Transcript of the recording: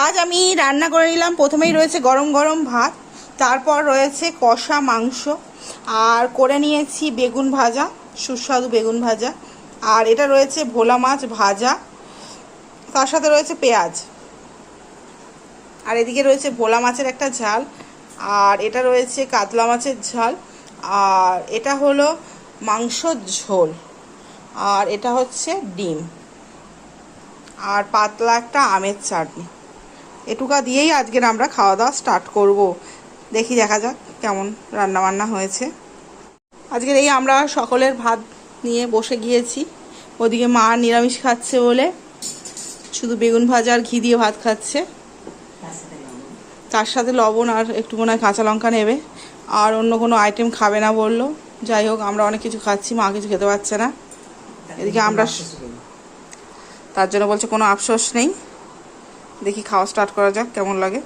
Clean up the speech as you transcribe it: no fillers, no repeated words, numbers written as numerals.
আজ আমি রান্না করে নিলাম। প্রথমেই রয়েছে গরম গরম ভাত, তারপর রয়েছে কষা মাংস, আর করে নিয়েছি বেগুন ভাজা, সুস্বাদু বেগুন ভাজা, আর এটা রয়েছে ভোলা মাছ ভাজা, তার সাথে রয়েছে পেঁয়াজ, আর এদিকে রয়েছে ভোলা মাছের একটা ঝাল, আর এটা রয়েছে কাতলা মাছের ঝাল, আর এটা হলো মাংসর ঝোল, আর এটা হচ্ছে ডিম, আর পাতলা একটা আমের চাটনি। এটুকা দিয়েই আজকের আমরা খাওয়া দাওয়া স্টার্ট করব। দেখা যাক কেমন রান্না বান্না হয়েছে। আজকের এই আমরা সকলের ভাত নিয়ে বসে গিয়েছি। ওদিকে মা নিরামিষ খাচ্ছে বলে শুধু বেগুন ভাজা আর ঘি দিয়ে ভাত খাচ্ছে, তার সাথে লবণ আর একটু মনে হয় কাঁচা লঙ্কা নেবে, আর অন্য কোনো আইটেম খাবে না বললো। যাই হোক, আমরা অনেক কিছু খাচ্ছি, মা কিছু খেতে পারছে না। এদিকে আমরা তার জন্য বলছে কোনো আফসোস নেই। দেখি খাওয়া স্টার্ট করা যাক কেমন লাগে।